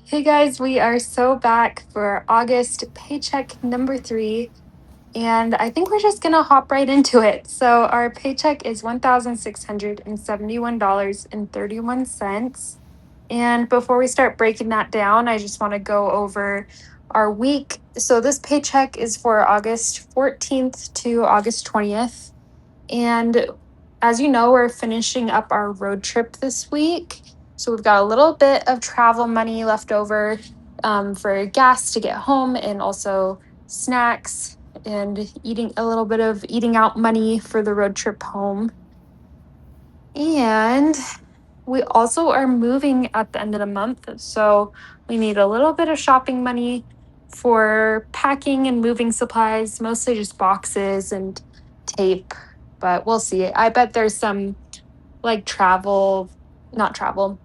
Hey guys, we are so back for August paycheck number 3, and I think we're just gonna hop right into it. So, our paycheck is $1,671.31. And before we start breaking that down, I just want to go over our week. So, this paycheck is for August 14th to August 20th. And as you know, we're finishing up our road trip this week. So we've got a little bit of travel money left over for gas to get home and also snacks and eating a little bit of eating out money for the road trip home. And we also are moving at the end of the month. So we need a little bit of shopping money for packing and moving supplies, mostly just boxes and tape. But we'll see. I bet there's some like not travel,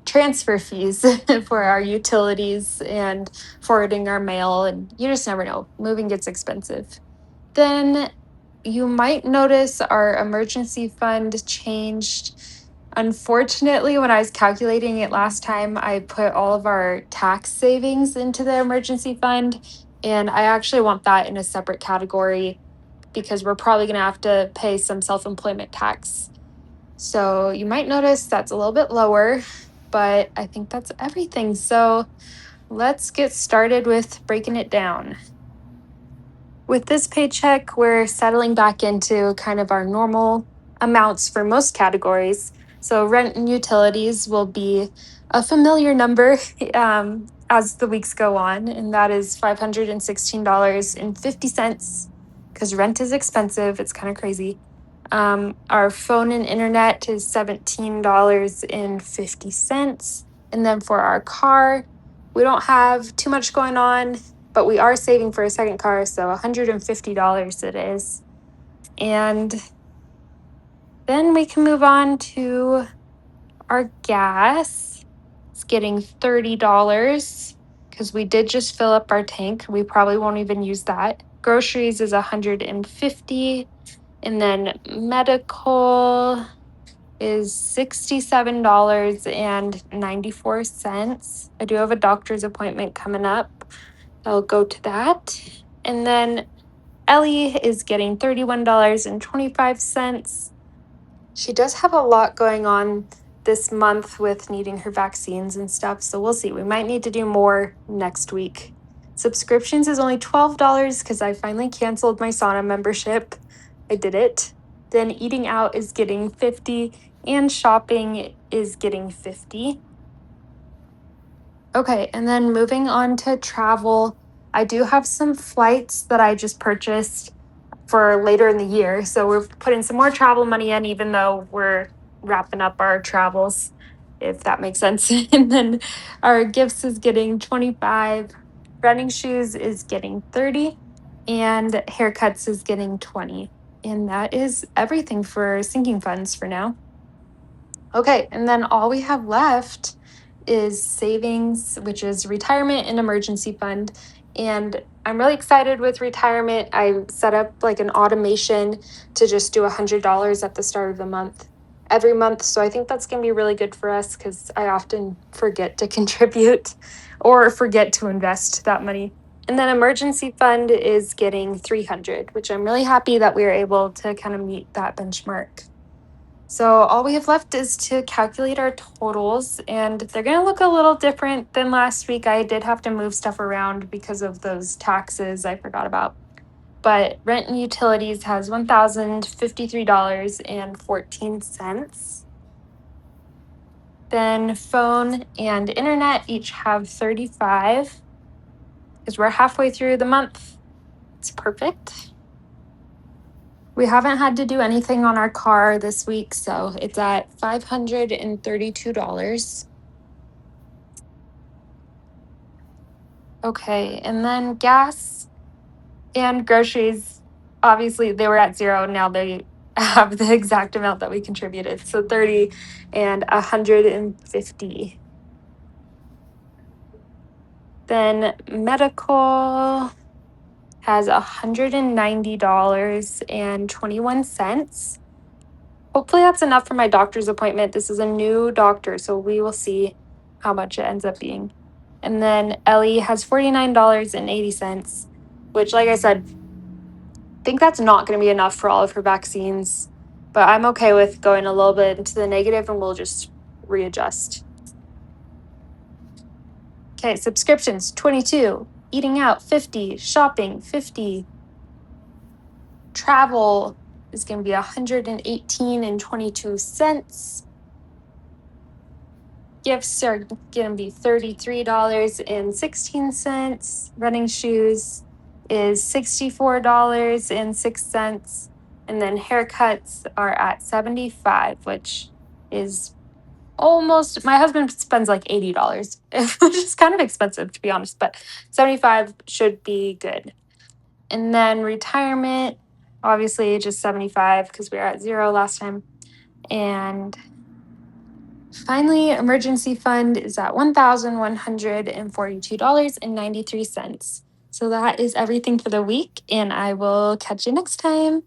transfer fees for our utilities and forwarding our mail. And you just never know. Moving gets expensive. Then you might notice our emergency fund changed. Unfortunately, when I was calculating it last time, I put all of our tax savings into the emergency fund. And I actually want that in a separate category because we're probably going to have to pay some self employment tax. So you might notice that's a little bit lower, but I think that's everything. So let's get started with breaking it down. With this paycheck, we're settling back into kind of our normal amounts for most categories. So, rent and utilities will be a familiar number as the weeks go on, and that is $516.50 because rent is expensive. It's kind of crazy. Our phone and internet is $17.50. And then for our car, we don't have too much going on, but we are saving for a second car, so $150 it is. And then we can move on to our gas. It's getting $30 because we did just fill up our tank. We probably won't even use that. Groceries is $150. And then medical is $67.94. I do have a doctor's appointment coming up. I'll go to that. And then Ellie is getting $31.25. She does have a lot going on this month with needing her vaccines and stuff, so we'll see. We might need to do more next week. Subscriptions is only $12 because I finally canceled my sauna membership. I did it. Then eating out is getting $50 and shopping is getting $50. Okay, and then moving on to travel, I do have some flights that I just purchased for later in the year. So we're putting some more travel money in, even though we're wrapping up our travels, if that makes sense. And then our gifts is getting 25, running shoes is getting 30, and haircuts is getting 20. And that is everything for sinking funds for now. Okay, and then all we have left is savings, which is retirement and emergency fund. And I'm really excited with retirement. I set up like an automation to just do $100 at the start of the month every month. So I think that's going to be really good for us because I often forget to contribute or forget to invest that money. And then emergency fund is getting 300, which I'm really happy that we were able to kind of meet that benchmark. So all we have left is to calculate our totals, and they're going to look a little different than last week. I did have to move stuff around because of those taxes I forgot about. But rent and utilities has $1,053.14. Then phone and internet each have 35 because we're halfway through the month. It's perfect. We haven't had to do anything on our car this week, so it's at $532. Okay, and then gas and groceries, obviously they were at 0. Now they have the exact amount that we contributed. So 30 and 150. Then medical has $190.21. Hopefully that's enough for my doctor's appointment. This is a new doctor, so we will see how much it ends up being. And then Ellie has $49.80, which, like I said, think that's not going to be enough for all of her vaccines, but I'm okay with going a little bit into the negative and we'll just readjust. Okay, subscriptions 22, eating out 50, shopping 50, travel is going to be 118 and 22 cents. Gifts are going to be $33.16. Running shoes is $64.06. And then haircuts are at 75, which is almost, my husband spends like $80, which is kind of expensive to be honest, but 75 should be good. And then retirement, obviously just 75 because we were at 0 last time. And finally, emergency fund is at $1,142.93. So that is everything for the week, and I will catch you next time.